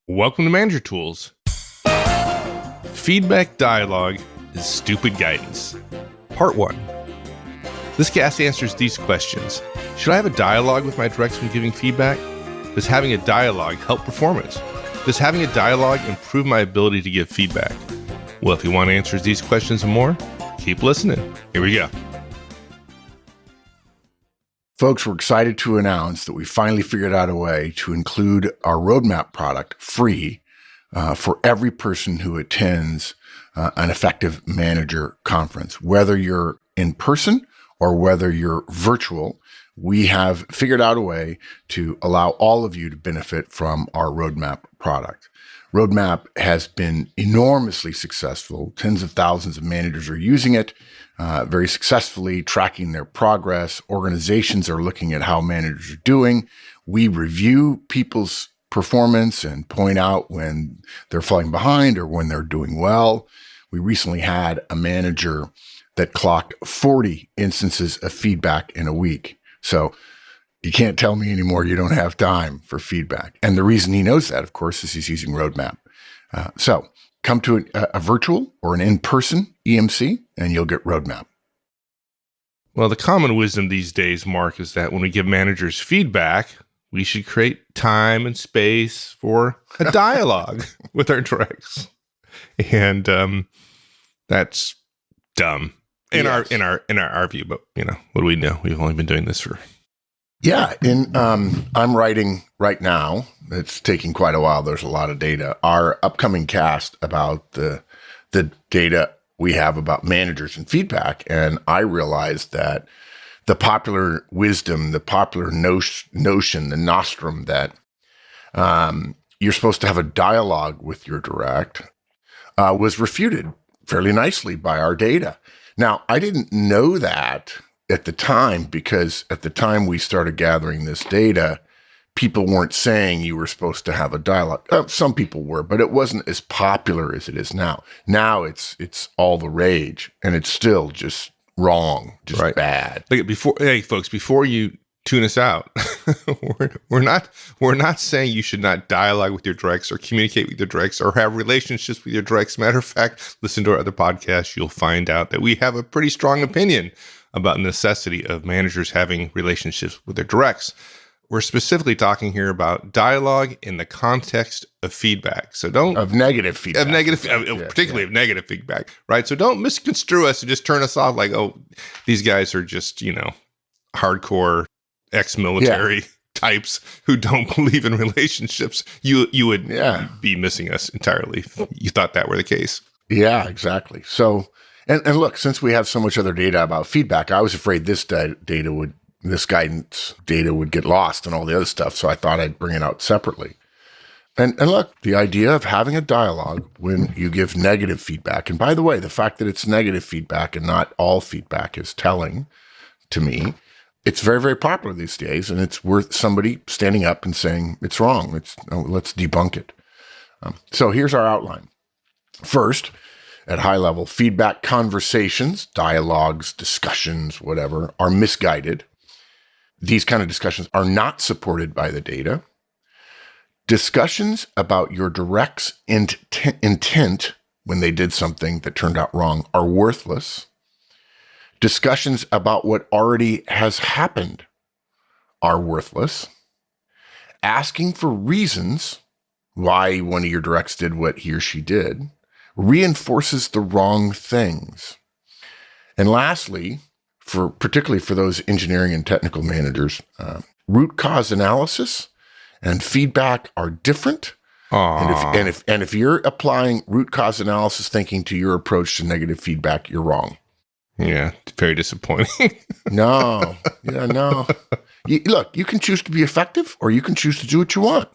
Welcome to Manager Tools. Feedback dialogue is stupid guidance. Part 1. This cast answers these questions. Should I have a dialogue with my directs when giving feedback? Does having a dialogue help performance? Does having a dialogue improve my ability to give feedback? Well, if you want answers to these questions and more, keep listening. Here we go. Folks, we're excited to announce that we finally figured out a way to include our roadmap product free for every person who attends an effective manager conference. Whether you're in person or whether you're virtual, we have figured out a way to allow all of you to benefit from our roadmap product. Roadmap has been enormously successful. Tens of thousands of managers are using it very successfully, tracking their progress. Organizations are looking at how managers are doing. We review people's performance and point out when they're falling behind or when they're doing well. We recently had a manager that clocked 40 instances of feedback in a week. So you can't tell me anymore you don't have time for feedback. And the reason he knows that, of course, is he's using Roadmap. So come to a virtual or an in-person EMC, and you'll get Roadmap. Well, the common wisdom these days, Mark, is that when we give managers feedback, we should create time and space for a dialogue with our directs. And that's dumb in our view. But what do we know? We've only been doing this for. Yeah, I'm writing right now. It's taking quite a while. There's a lot of data. Our upcoming cast about the data we have about managers and feedback, and I realized that the popular wisdom, the popular notion, the nostrum that you're supposed to have a dialogue with your direct was refuted fairly nicely by our data. Now, I didn't know that at the time, because at the time we started gathering this data, people weren't saying you were supposed to have a dialogue. Some people were, but it wasn't as popular as it is now. Now it's all the rage, and it's still just wrong, just right. Bad. Hey, folks, before you tune us out, we're not saying you should not dialogue with your directs or communicate with your directs or have relationships with your directs. Matter of fact, listen to our other podcasts. You'll find out that we have a pretty strong opinion about the necessity of managers having relationships with their directs. We're specifically talking here about dialogue in the context of feedback. So of negative feedback. Of negative feedback, right? So don't misconstrue us and just turn us off like, oh, these guys are just, hardcore ex-military types who don't believe in relationships. You would be missing us entirely if you thought that were the case. Yeah, exactly. So, and look, since we have so much other data about feedback, I was afraid this guidance data would get lost and all the other stuff. So I thought I'd bring it out separately. And look, the idea of having a dialogue when you give negative feedback, and by the way, the fact that it's negative feedback and not all feedback is telling to me. It's very, very popular these days, and it's worth somebody standing up and saying it's wrong. Let's debunk it. So here's our outline. First, at high level, feedback conversations, dialogues, discussions, whatever, are misguided. These kind of discussions are not supported by the data. Discussions about your direct's intent when they did something that turned out wrong are worthless. Discussions about what already has happened are worthless. Asking for reasons why one of your directs did what he or she did reinforces the wrong things. And lastly, particularly for those engineering and technical managers, root cause analysis and feedback are different. And if you're applying root cause analysis thinking to your approach to negative feedback, you're wrong. Yeah, very disappointing. No. Look, you can choose to be effective, or you can choose to do what you want.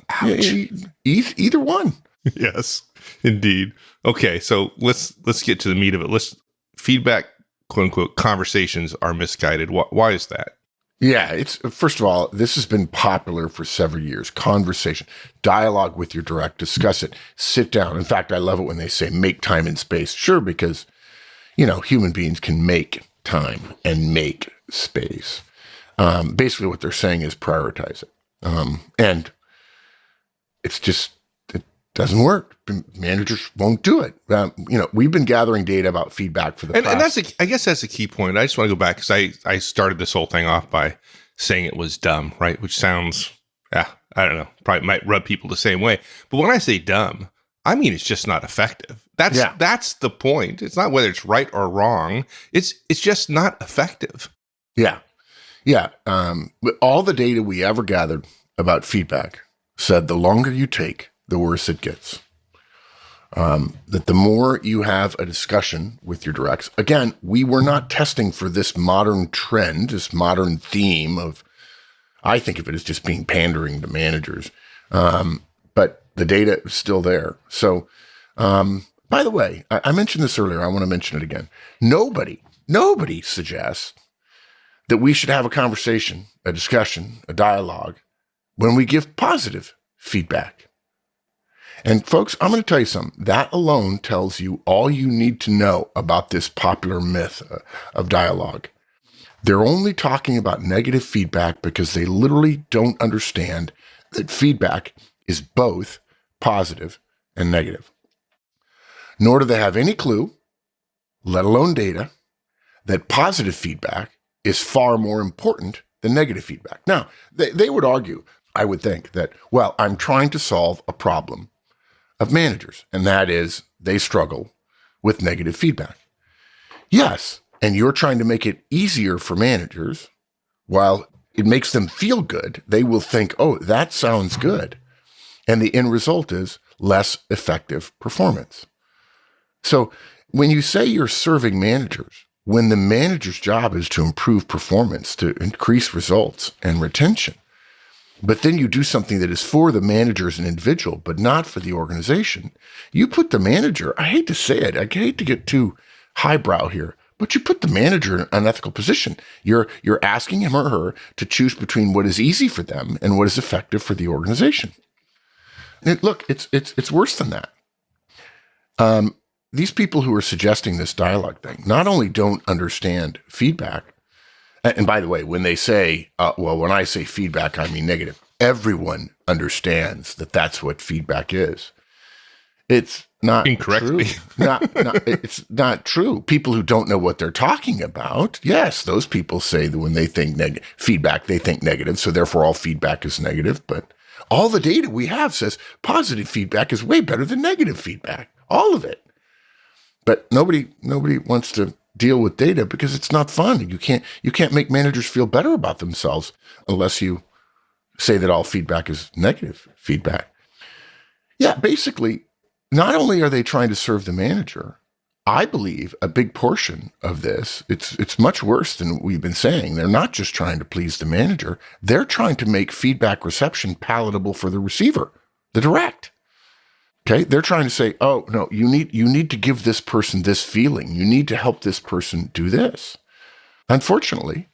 Either one. Yes, indeed. Okay, so let's get to the meat of it. Feedback, quote unquote, conversations are misguided. Why is that? Yeah, first of all, this has been popular for several years. Conversation, dialogue with your direct, discuss it, sit down. In fact, I love it when they say make time and space. Sure, because human beings can make time and make space. Basically, what they're saying is prioritize it. And it's just Doesn't work. Managers won't do it. We've been gathering data about feedback for the past. And that's I guess that's a key point. I just want to go back because I started this whole thing off by saying it was dumb, right? Which sounds, I don't know, probably might rub people the same way. But when I say dumb, I mean it's just not effective. That's the point. It's not whether it's right or wrong. It's just not effective. Yeah. But all the data we ever gathered about feedback said the longer you take, the worse it gets. That the more you have a discussion with your directs, again, we were not testing for this modern trend, this modern theme of, I think of it as just being pandering to managers. But the data is still there. So, by the way, I mentioned this earlier. I want to mention it again. Nobody suggests that we should have a conversation, a discussion, a dialogue when we give positive feedback. And folks, I'm going to tell you something. That alone tells you all you need to know about this popular myth of dialogue. They're only talking about negative feedback because they literally don't understand that feedback is both positive and negative. Nor do they have any clue, let alone data, that positive feedback is far more important than negative feedback. Now, they would argue, I would think, that, well, I'm trying to solve a problem of managers, and that is they struggle with negative feedback. Yes, and you're trying to make it easier for managers. While it makes them feel good, they will think, oh, that sounds good. And the end result is less effective performance. So when you say you're serving managers, when the manager's job is to improve performance, to increase results and retention, but then you do something that is for the manager as an individual, but not for the organization, you put the manager, I hate to say it, I hate to get too highbrow here, but you put the manager in an unethical position. You're asking him or her to choose between what is easy for them and what is effective for the organization. And look, it's worse than that. These people who are suggesting this dialogue thing not only don't understand feedback, and by the way, when they say, when I say feedback, I mean negative, everyone understands that that's what feedback is. It's not incorrectly. True. It's not true. People who don't know what they're talking about, yes, those people say that when they think feedback, they think negative, so therefore all feedback is negative. But all the data we have says positive feedback is way better than negative feedback, all of it. But nobody wants to deal with data because it's not fun. You can't make managers feel better about themselves unless you say that all feedback is negative feedback. Yeah, basically, not only are they trying to serve the manager, I believe a big portion of this, it's much worse than we've been saying. They're not just trying to please the manager. They're trying to make feedback reception palatable for the receiver, the direct. Okay, they're trying to say, oh, no, you need to give this person this feeling. You need to help this person do this. Unfortunately,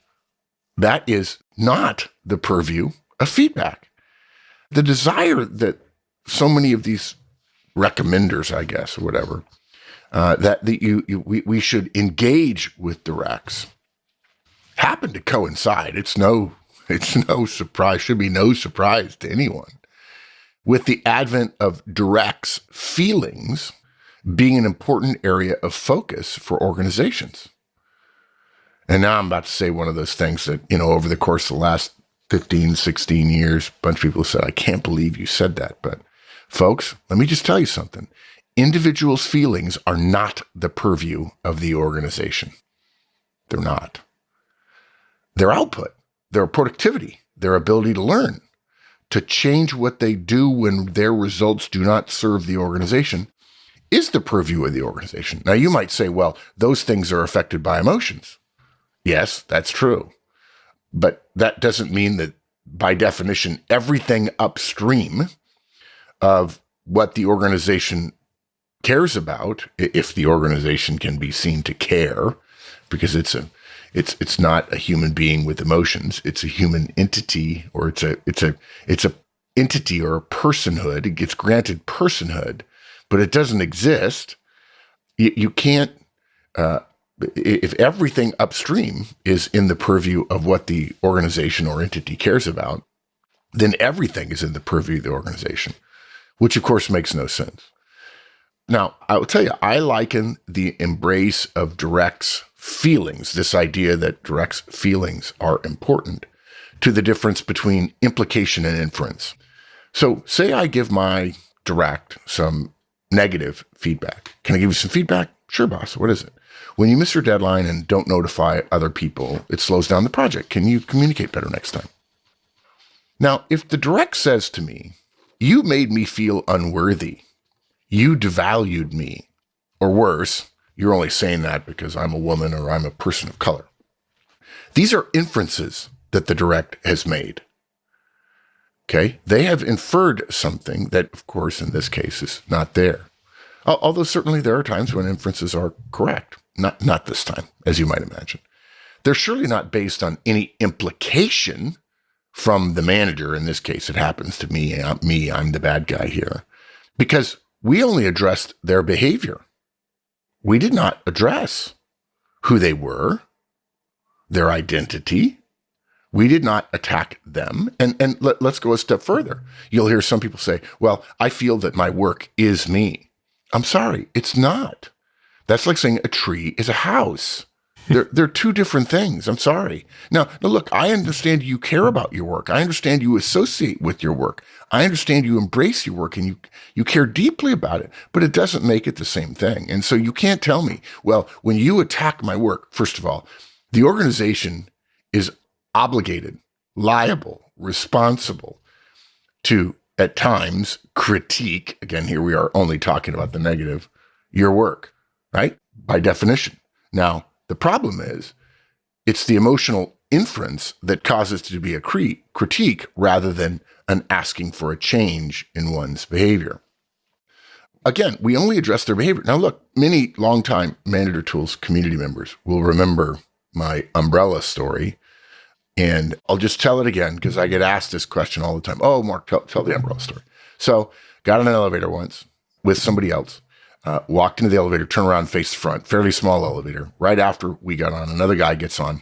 that is not the purview of feedback. The desire that so many of these recommenders, I guess, or whatever, we should engage with directs happen to coincide. It's no surprise, should be no surprise to anyone, with the advent of directs feelings being an important area of focus for organizations. And now I'm about to say one of those things that, over the course of the last 15, 16 years, a bunch of people said, I can't believe you said that. But folks, let me just tell you something. Individuals' feelings are not the purview of the organization. They're not. Their output, their productivity, their ability to learn, to change what they do when their results do not serve the organization is the purview of the organization. Now, you might say, well, those things are affected by emotions. Yes, that's true. But that doesn't mean that, by definition, everything upstream of what the organization cares about, if the organization can be seen to care, because it's not a human being with emotions. It's a human entity, or it's a entity or a personhood. It gets granted personhood, but it doesn't exist. You can't, if everything upstream is in the purview of what the organization or entity cares about, then everything is in the purview of the organization. which of course makes no sense. Now, I will tell you, I liken the embrace of direct's feelings, this idea that direct's feelings are important, to the difference between implication and inference. So say I give my direct some negative feedback. Can I give you some feedback? Sure, boss. What is it? When you miss your deadline and don't notify other people, it slows down the project. Can you communicate better next time? Now, if the direct says to me, you made me feel unworthy, you devalued me, or worse, you're only saying that because I'm a woman or I'm a person of color. These are inferences that the direct has made. Okay? They have inferred something that, of course, in this case is not there. Although certainly there are times when inferences are correct. Not this time, as you might imagine. They're surely not based on any implication from the manager. In this case, it happens to me. I'm the bad guy here. Because we only addressed their behavior. We did not address who they were, their identity. We did not attack them. And let's go a step further. You'll hear some people say, well, I feel that my work is me. I'm sorry, it's not. That's like saying a tree is a house. They're two different things. I'm sorry. Now, look, I understand you care about your work. I understand you associate with your work. I understand you embrace your work and you care deeply about it, but it doesn't make it the same thing. And so you can't tell me, well, when you attack my work, first of all, the organization is obligated, liable, responsible to, at times, critique. Again, here we are only talking about the negative, your work, right? By definition. Now, the problem is it's the emotional inference that causes it to be a critique rather than an asking for a change in one's behavior. Again, we only address their behavior. Now, look, many longtime Manager Tools community members will remember my umbrella story. And I'll just tell it again because I get asked this question all the time. Oh, Mark, tell the umbrella story. So got in an elevator once with somebody else. Walked into the elevator, turned around, faced the front, fairly small elevator. Right after we got on, another guy gets on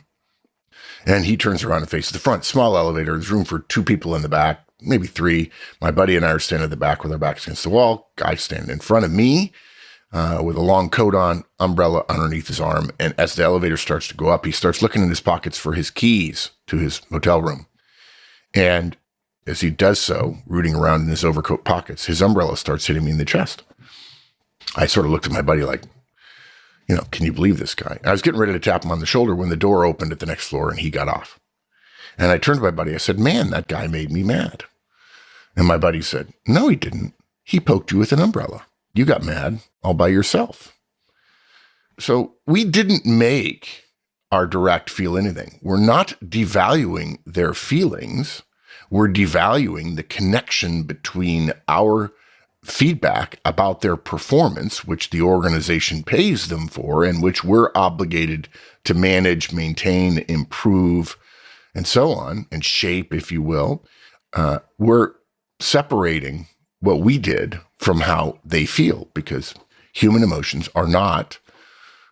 and he turns around and faces the front. Small elevator, there's room for two people in the back, maybe three. My buddy and I are standing at the back with our backs against the wall. Guy standing in front of me with a long coat on, umbrella underneath his arm. And as the elevator starts to go up, he starts looking in his pockets for his keys to his hotel room. And as he does so, rooting around in his overcoat pockets, his umbrella starts hitting me in the chest. I sort of looked at my buddy like, can you believe this guy? I was getting ready to tap him on the shoulder when the door opened at the next floor and he got off. And I turned to my buddy. I said, man, that guy made me mad. And my buddy said, no, he didn't. He poked you with an umbrella. You got mad all by yourself. So we didn't make our direct feel anything. We're not devaluing their feelings. We're devaluing the connection between our feedback about their performance, which the organization pays them for and which we're obligated to manage, maintain, improve, and so on, and shape, if you will. We're separating what we did from how they feel because human emotions are not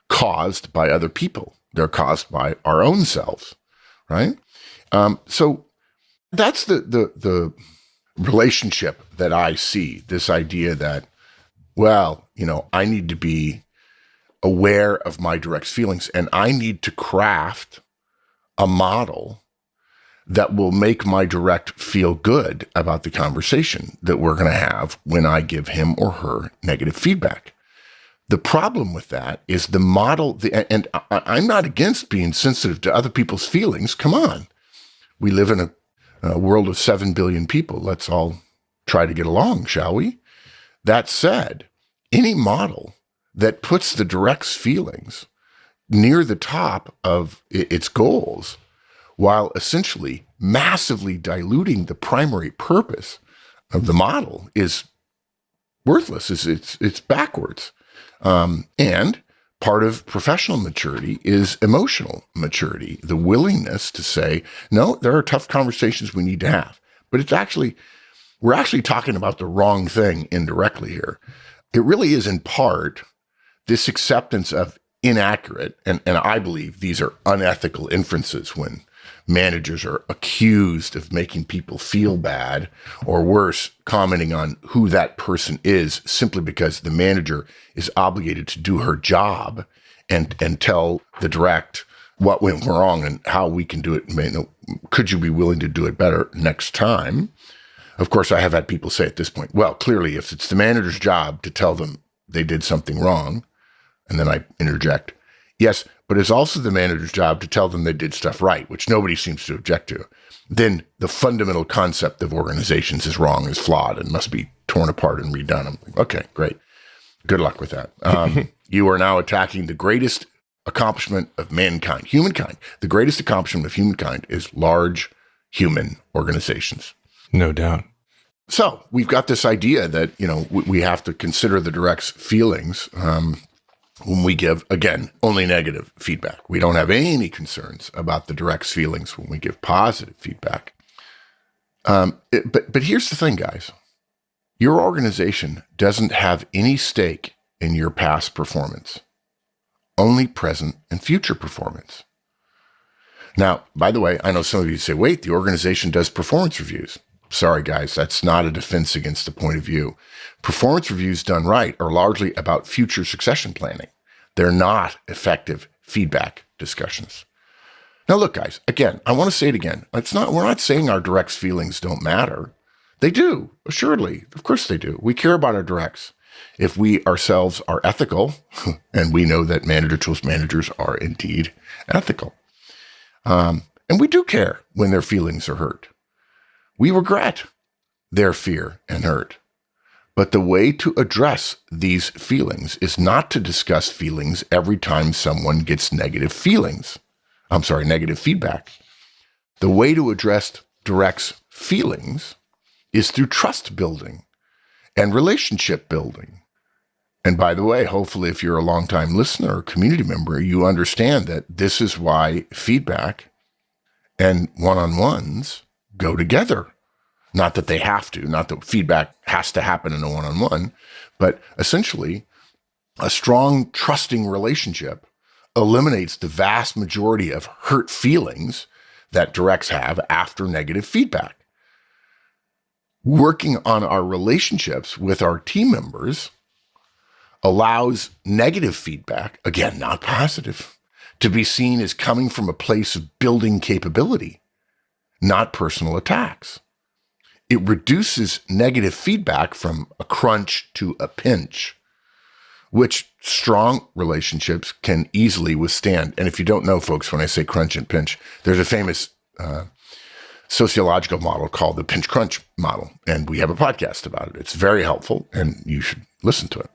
caused by other people. They're caused by our own selves, right? So that's the relationship that I see, this idea that, well, I need to be aware of my direct feelings and I need to craft a model that will make my direct feel good about the conversation that we're going to have when I give him or her negative feedback. The problem with that is the model, and I'm not against being sensitive to other people's feelings. Come on. We live in a world of 7 billion people. Let's all try to get along, shall we? That said, any model that puts the direct's feelings near the top of its goals, while essentially massively diluting the primary purpose of the model, is worthless. It's backwards. And part of professional maturity is emotional maturity, the willingness to say, no, there are tough conversations we need to have. But we're actually talking about the wrong thing indirectly here. It really is in part this acceptance of inaccurate, and I believe these are unethical inferences when managers are accused of making people feel bad, or worse, commenting on who that person is simply because the manager is obligated to do her job and tell the direct what went wrong and how we can do it. Could you be willing to do it better next time? Of course, I have had people say at this point, well, clearly, if it's the manager's job to tell them they did something wrong, and then I interject, yes, but it's also the manager's job to tell them they did stuff right, which nobody seems to object to. Then the fundamental concept of organizations is wrong, is flawed, and must be torn apart and redone. I'm like, okay, great. Good luck with that. You are now attacking the greatest accomplishment of mankind, humankind. The greatest accomplishment of humankind is large human organizations. No doubt. So we've got this idea that, we have to consider the direct's feelings when we give, again, only negative feedback. We don't have any concerns about the direct's feelings when we give positive feedback. But here's the thing, guys. Your organization doesn't have any stake in your past performance, only present and future performance. Now, by the way, I know some of you say, wait, the organization does performance reviews. Sorry, guys, that's not a defense against the point of view. Performance reviews done right are largely about future succession planning. They're not effective feedback discussions. Now, look, guys, again, I want to say it again. We're not saying our directs' feelings don't matter. They do, assuredly. Of course they do. We care about our directs. If we ourselves are ethical, and we know that manager tools managers are indeed ethical, and we do care when their feelings are hurt. We regret their fear and hurt. But the way to address these feelings is not to discuss feelings every time someone gets negative feedback. The way to address directs' feelings is through trust building and relationship building. And by the way, hopefully if you're a longtime listener or community member, you understand that this is why feedback and one-on-ones go together. Not that they have to, not that feedback has to happen in a one-on-one, but essentially a strong, trusting relationship eliminates the vast majority of hurt feelings that directs have after negative feedback. Working on our relationships with our team members allows negative feedback, again, not positive, to be seen as coming from a place of building capability, not personal attacks. It reduces negative feedback from a crunch to a pinch, which strong relationships can easily withstand. And if you don't know, folks, when I say crunch and pinch, there's a famous sociological model called the pinch crunch model. And we have a podcast about it. It's very helpful and you should listen to it.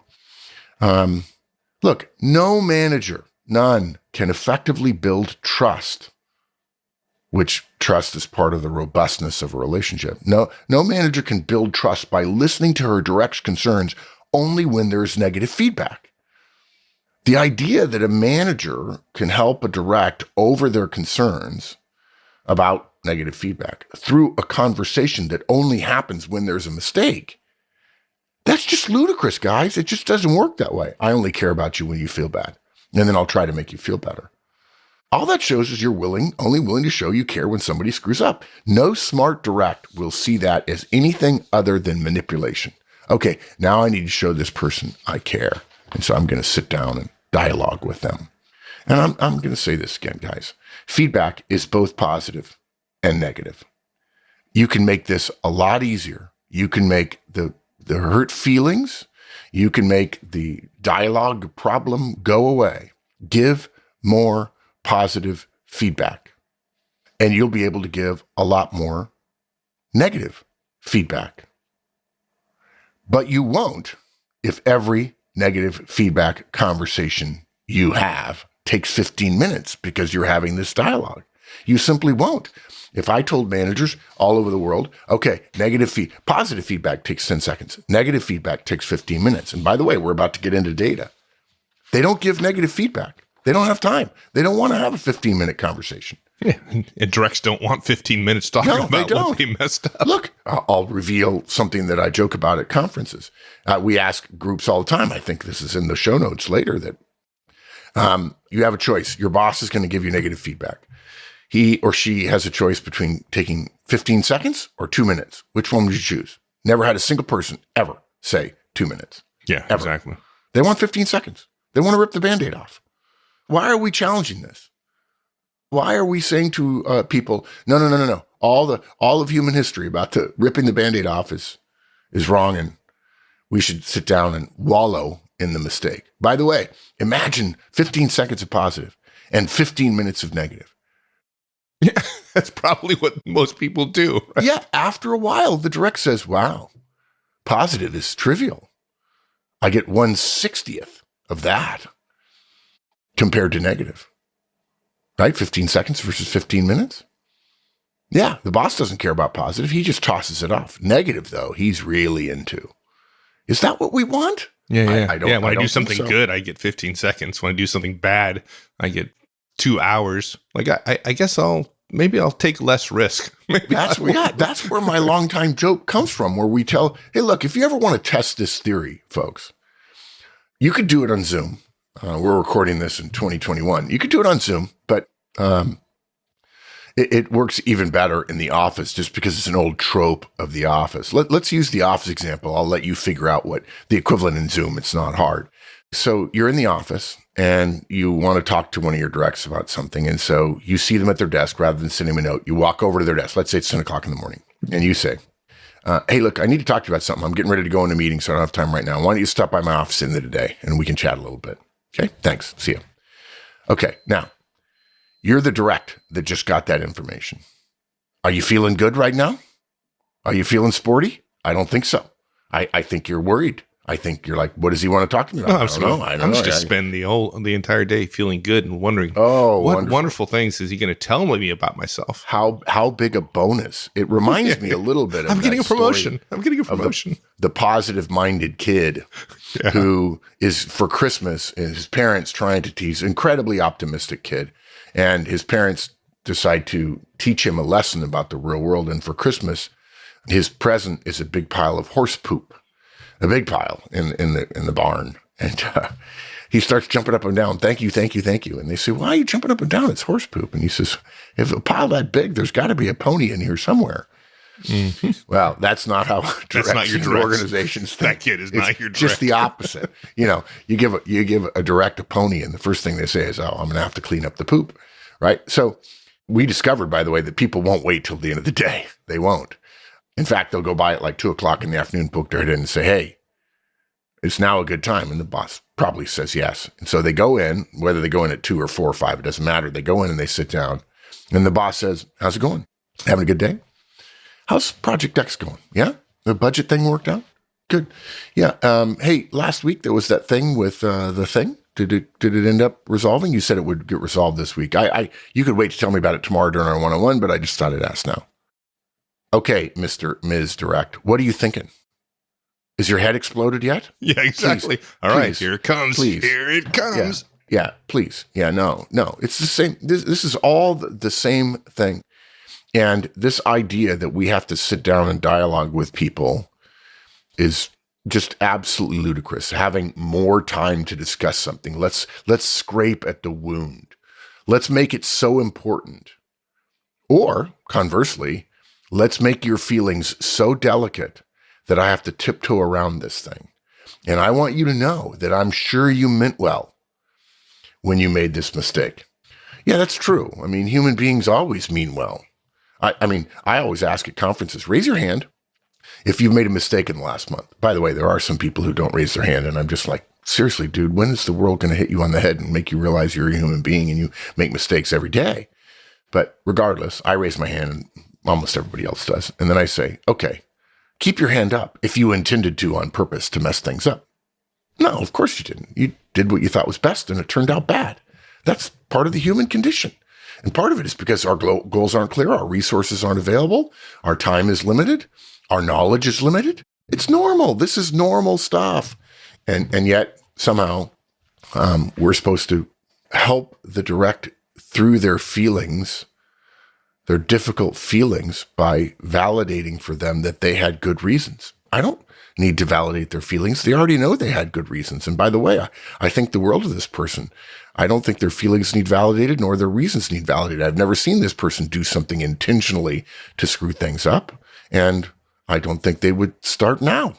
Look, no manager, none, can effectively build trust, which trust is part of the robustness of a relationship. No manager can build trust by listening to her direct concerns only when there's negative feedback. The idea that a manager can help a direct over their concerns about negative feedback through a conversation that only happens when there's a mistake, that's just ludicrous, guys. It just doesn't work that way. I only care about you when you feel bad, and then I'll try to make you feel better. All that shows is you're only willing to show you care when somebody screws up. No smart direct will see that as anything other than manipulation. Okay, now I need to show this person I care. And so I'm going to sit down and dialogue with them. And I'm going to say this again, guys. Feedback is both positive and negative. You can make this a lot easier. You can make the hurt feelings, you can make the dialogue problem go away. Give more positive feedback, and you'll be able to give a lot more negative feedback. But you won't if every negative feedback conversation you have takes 15 minutes because you're having this dialogue. You simply won't. If I told managers all over the world, okay, positive feedback takes 10 seconds. Negative feedback takes 15 minutes. And by the way, we're about to get into data. They don't give negative feedback. They don't have time. They don't want to have a 15-minute conversation. Yeah, and directs don't want 15 minutes talking about what they messed up. Look, I'll reveal something that I joke about at conferences. We ask groups all the time. I think this is in the show notes later that you have a choice. Your boss is going to give you negative feedback. he or she has a choice between taking 15 seconds or 2 minutes. Which one would you choose? Never had a single person ever say 2 minutes. Yeah, ever. exactly. They want 15 seconds. They want to rip the Band-Aid off. Why are we challenging this? Why are we saying to people, no. All of human history about ripping the Band-Aid off is wrong, and we should sit down and wallow in the mistake. By the way, imagine 15 seconds of positive and 15 minutes of negative. Yeah, that's probably what most people do. Right? Yeah, after a while, the direct says, wow, positive is trivial. I get 1/60th of that compared to negative. Right? 15 seconds versus 15 minutes. Yeah, the boss doesn't care about positive. He just tosses it off. Negative, though, he's really into. Is that what we want? Yeah. I don't, when I do don't something think so. good, I get 15 seconds. When I do something bad, I get 2 hours. Like I guess I'll take less risk. That's where my longtime joke comes from, where we tell, hey, look, if you ever want to test this theory, folks, you could do it on Zoom. We're recording this in 2021. You could do it on Zoom, but it works even better in the office just because it's an old trope of the office. Let's use the office example. I'll let you figure out what the equivalent in Zoom. It's not hard. So you're in the office and you want to talk to one of your directs about something. And so you see them at their desk rather than sending them a note. You walk over to their desk. Let's say it's 10 o'clock in the morning. And you say, hey, look, I need to talk to you about something. I'm getting ready to go in a meeting, so I don't have time right now. Why don't you stop by my office in the day and we can chat a little bit? Okay, thanks. See you. Okay, now, you're the direct that just got that information. Are you feeling good right now? Are you feeling sporty? I don't think so. I think you're worried. I think you're like, what does he want to talk to me about? I don't know. I'm just going to spend the entire day feeling good and wondering, what wonderful things is he going to tell me about myself? How big a bonus. It reminds me a little bit of I'm getting a promotion. The positive-minded kid who is, for Christmas, and his parents trying to tease, incredibly optimistic kid. And his parents decide to teach him a lesson about the real world. And for Christmas, his present is a big pile of horse poop. A big pile in the barn. And he starts jumping up and down. Thank you. And they say, why are you jumping up and down? It's horse poop. And he says, if a pile that big, there's got to be a pony in here somewhere. Mm-hmm. Well, that's not how organizations think. That kid is not your direct. Just the opposite. You give a direct a pony, and the first thing they say is, oh, I'm going to have to clean up the poop. Right? So we discovered, by the way, that people won't wait till the end of the day. They won't. In fact, they'll go by at like 2:00 in the afternoon, poke their head in and say, hey, it's now a good time. And the boss probably says yes. And so they go in, whether they go in at 2 or 4 or 5, it doesn't matter. They go in and they sit down. And the boss says, how's it going? Having a good day? How's Project X going? Yeah? The budget thing worked out? Good. Yeah. Hey, last week there was that thing with the thing. Did it end up resolving? You said it would get resolved this week. You could wait to tell me about it tomorrow during our one-on-one, but I just thought I'd ask now. Okay, Ms. Direct, what are you thinking? Is your head exploded yet? Yeah, exactly. Please, All right, please, here it comes. Please. Here it comes. Yeah, please. Yeah, no. It's the same. This is all the same thing. And this idea that we have to sit down and dialogue with people is just absolutely ludicrous. Having more time to discuss something. Let's scrape at the wound. Let's make it so important. Or, conversely, let's make your feelings so delicate that I have to tiptoe around this thing. And I want you to know that I'm sure you meant well when you made this mistake. Yeah, that's true. I mean, human beings always mean well. I always ask at conferences, raise your hand if you've made a mistake in the last month. By the way, there are some people who don't raise their hand, and I'm just like, seriously, dude, when is the world going to hit you on the head and make you realize you're a human being and you make mistakes every day? But regardless, I raise my hand, and almost everybody else does. And then I say, okay, keep your hand up if you intended to on purpose to mess things up. No, of course you didn't. You did what you thought was best, and it turned out bad. That's part of the human condition. And part of it is because our goals aren't clear, our resources aren't available, our time is limited, our knowledge is limited. It's normal. This is normal stuff. And yet, somehow, we're supposed to help the direct through their feelings, their difficult feelings, by validating for them that they had good reasons. need to validate their feelings. They already know they had good reasons. And by the way, I think the world of this person. I don't think their feelings need validated, nor their reasons need validated. I've never seen this person do something intentionally to screw things up. And I don't think they would start now.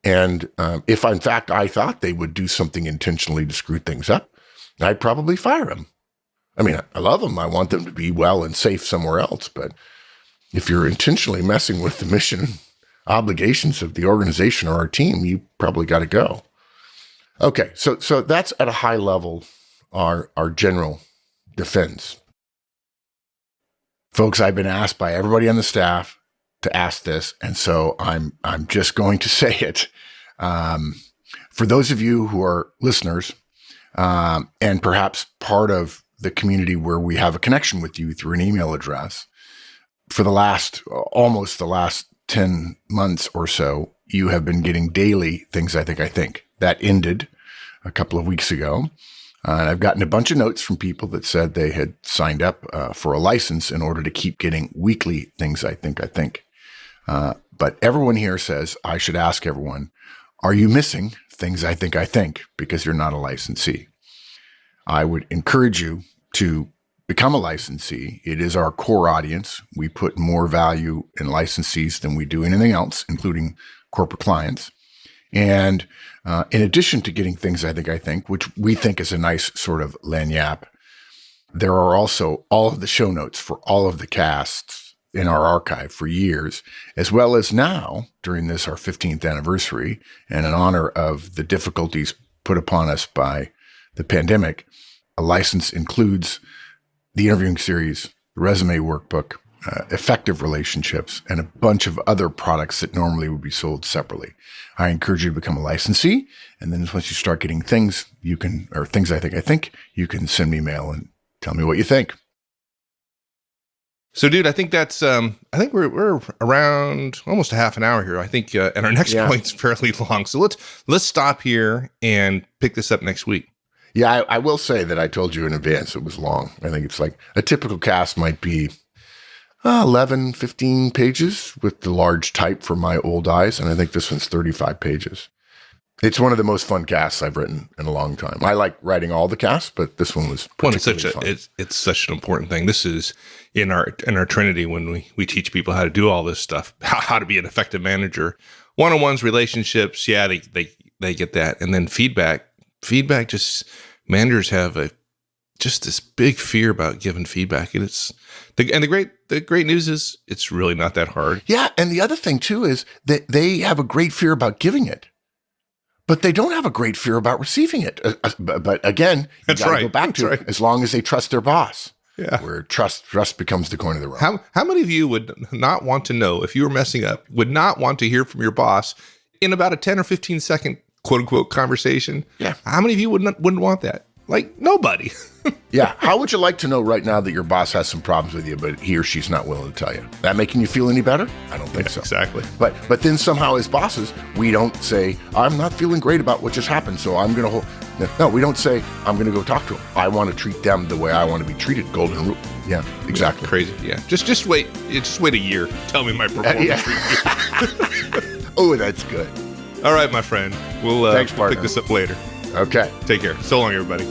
And if, in fact, I thought they would do something intentionally to screw things up, I'd probably fire them. I mean, I love them. I want them to be well and safe somewhere else. But if you're intentionally messing with the mission obligations of the organization or our team, you probably got to go. Okay, so that's at a high level our general defense. Folks, I've been asked by everybody on the staff to ask this, and so I'm just going to say it. For those of you who are listeners, and perhaps part of the community where we have a connection with you through an email address, for almost the last 10 months or so, you have been getting daily things I think. That ended a couple of weeks ago. And I've gotten a bunch of notes from people that said they had signed up for a license in order to keep getting weekly things I think. But everyone here says I should ask everyone, are you missing things I think because you're not a licensee? I would encourage you to become a licensee. It is our core audience. We put more value in licensees than we do anything else, including corporate clients. And in addition to getting things I think, which we think is a nice sort of lagniappe, there are also all of the show notes for all of the casts in our archive for years, as well as now, during this, our 15th anniversary, and in honor of the difficulties put upon us by the pandemic, a license includes the interviewing series, the resume workbook, effective relationships, and a bunch of other products that normally would be sold separately. I encourage you to become a licensee. And then once you start getting things, things I think, you can send me mail and tell me what you think. So, dude, I think that's, I think we're around almost a half an hour here. I think, and our next point's fairly long. So let's stop here and pick this up next week. Yeah, I will say that I told you in advance it was long. I think it's like a typical cast might be 11, 15 pages with the large type for my old eyes. And I think this one's 35 pages. It's one of the most fun casts I've written in a long time. I like writing all the casts, but this one was particularly fun. It's such an important thing. This is in our Trinity when we teach people how to do all this stuff, how to be an effective manager. One-on-ones, relationships, yeah, they get that. And then feedback, just managers have just this big fear about giving feedback. And the great news is it's really not that hard. Yeah. And the other thing too is that they have a great fear about giving it, but they don't have a great fear about receiving it. But again, you got to go back to it as long as they trust their boss. Yeah. Where trust becomes the coin of the realm. How many of you would not want to know if you were messing up, would not want to hear from your boss in about a 10 or 15 second quote unquote conversation? Yeah. How many of you wouldn't want that? Like nobody. Yeah. How would you like to know right now that your boss has some problems with you, but he or she's not willing to tell you? That making you feel any better? I don't think so. Exactly. But then somehow as bosses, we don't say, I'm not feeling great about what just happened, so I'm going to hold. No, we don't say, I'm going to go talk to them. I want to treat them the way I want to be treated. Golden rule. Yeah, exactly. Crazy. Yeah. Just wait. Just wait a year. Tell me my performance review. Oh, that's good. All right, my friend. We'll pick this up later. Okay. Take care. So long, everybody.